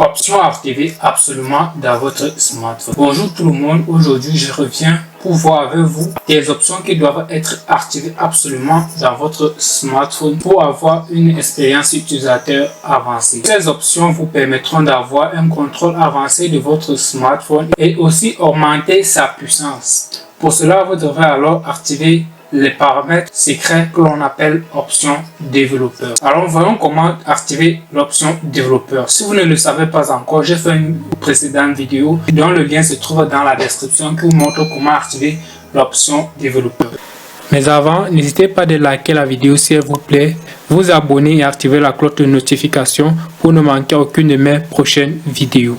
Options à activer absolument dans votre smartphone. Bonjour tout le monde, aujourd'hui je reviens pour voir avec vous des options qui doivent être activées absolument dans votre smartphone pour avoir une expérience utilisateur avancée. Ces options vous permettront d'avoir un contrôle avancé de votre smartphone et aussi augmenter sa puissance. Pour cela, vous devrez alors activer les paramètres secrets que l'on appelle option développeur. Alors voyons comment activer l'option développeur. Si vous ne le savez pas encore, j'ai fait une précédente vidéo dont le lien se trouve dans la description qui vous montre comment activer l'option développeur. Mais avant, n'hésitez pas de liker la vidéo si elle vous plaît, vous abonner et activer la cloche de notification pour ne manquer aucune de mes prochaines vidéos.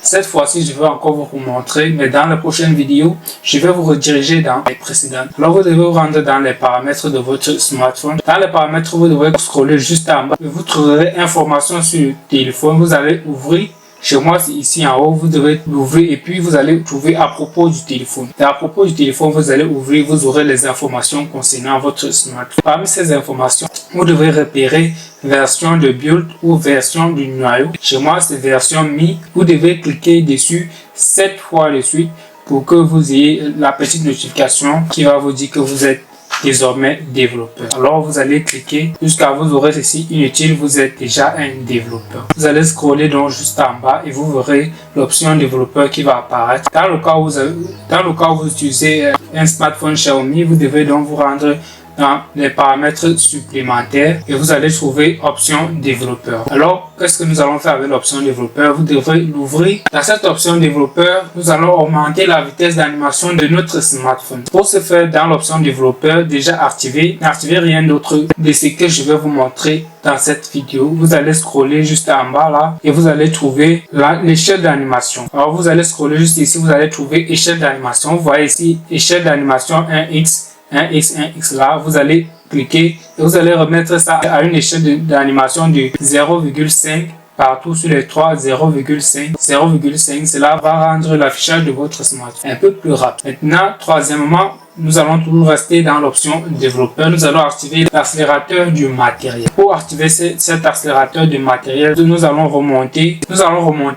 Cette fois-ci, je vais encore vous montrer, mais dans la prochaine vidéo, je vais vous rediriger dans les précédentes. Alors, vous devez vous rendre dans les paramètres de votre smartphone. Dans les paramètres, vous devez scroller juste en bas. Vous trouverez information sur le téléphone. Vous allez ouvrir. Chez moi, c'est ici en haut, vous devez l'ouvrir et puis vous allez trouver à propos du téléphone. Et à propos du téléphone, vous allez ouvrir, vous aurez les informations concernant votre smartphone. Parmi ces informations, vous devez repérer version de build ou version du noyau. Chez moi, c'est version Mi. Vous devez cliquer dessus 7 fois de suite pour que vous ayez la petite notification qui va vous dire que vous êtes désormais développeur. Alors vous allez cliquer jusqu'à vous aurez ceci inutile, vous êtes déjà un développeur. Vous allez scroller donc juste en bas et vous verrez l'option développeur qui va apparaître. Dans le cas où vous utilisez un smartphone Xiaomi, vous devez donc vous rendre dans les paramètres supplémentaires et vous allez trouver option développeur. Alors, qu'est-ce que nous allons faire avec l'option développeur? Vous devrez l'ouvrir. Dans cette option développeur, nous allons augmenter la vitesse d'animation de notre smartphone. Pour ce faire, dans l'option développeur déjà activée, n'activez rien d'autre de ce que je vais vous montrer dans cette vidéo. Vous allez scroller juste en bas là et vous allez trouver l'échelle d'animation. Alors, vous allez scroller juste ici, vous allez trouver échelle d'animation. Vous voyez ici, échelle d'animation 1x. 1x, 1x là, vous allez cliquer et vous allez remettre ça à une échelle d'animation de 0,5 partout sur les 3, 0,5, 0,5. Cela va rendre l'affichage de votre smartphone un peu plus rapide. Maintenant, troisièmement, nous allons toujours rester dans l'option développeur. Nous allons activer l'accélérateur du matériel. Pour activer cet accélérateur du matériel, nous allons remonter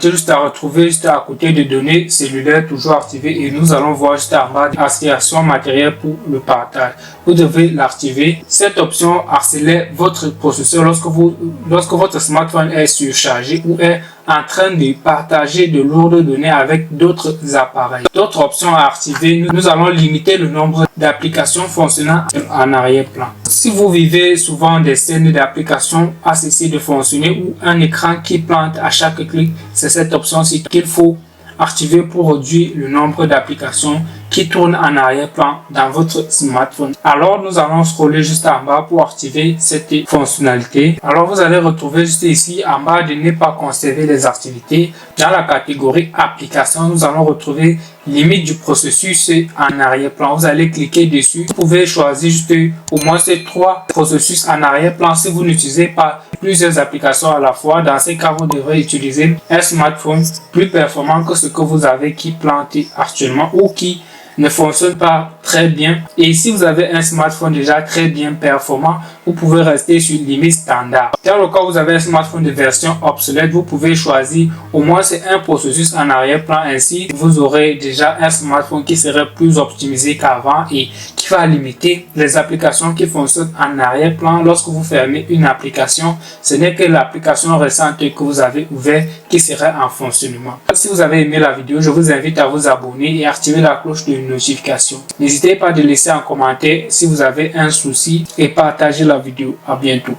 juste à retrouver juste à côté de données cellulaires toujours activées et nous allons voir juste en bas accélération matérielle pour le partage. Vous devez l'activer. Cette option accélère votre processeur lorsque votre smartphone est surchargé ou est en train de partager de lourdes données avec d'autres appareils. D'autres options à activer, nous allons limiter le nombre d'applications fonctionnant en arrière-plan. Si vous vivez souvent des scènes d'applications à cesser de fonctionner ou un écran qui plante à chaque clic, c'est cette option-ci qu'il faut activer pour réduire le nombre d'applications qui tournent en arrière-plan dans votre smartphone. Alors, nous allons scroller juste en bas pour activer cette fonctionnalité. Alors, vous allez retrouver juste ici en bas de ne pas conserver les activités. Dans la catégorie applications, nous allons retrouver limite du processus en arrière-plan. Vous allez cliquer dessus. Vous pouvez choisir juste au moins ces 3 processus en arrière-plan si vous n'utilisez pas plusieurs applications à la fois. Dans ces cas, vous devrez utiliser un smartphone plus performant que ce que vous avez qui plante actuellement ou qui ne fonctionne pas très bien. Et si vous avez un smartphone déjà très bien performant, vous pouvez rester sur limite standard. Dans le cas où vous avez un smartphone de version obsolète, vous pouvez choisir au moins c'est un processus en arrière-plan. Ainsi, vous aurez déjà un smartphone qui serait plus optimisé qu'avant et qui va limiter les applications qui fonctionnent en arrière-plan. Lorsque vous fermez une application, ce n'est que l'application récente que vous avez ouverte qui serait en fonctionnement. Si vous avez aimé la vidéo, je vous invite à vous abonner et activer la cloche de notification. N'hésitez pas de laisser un commentaire si vous avez un souci et partagez la vidéo. À bientôt.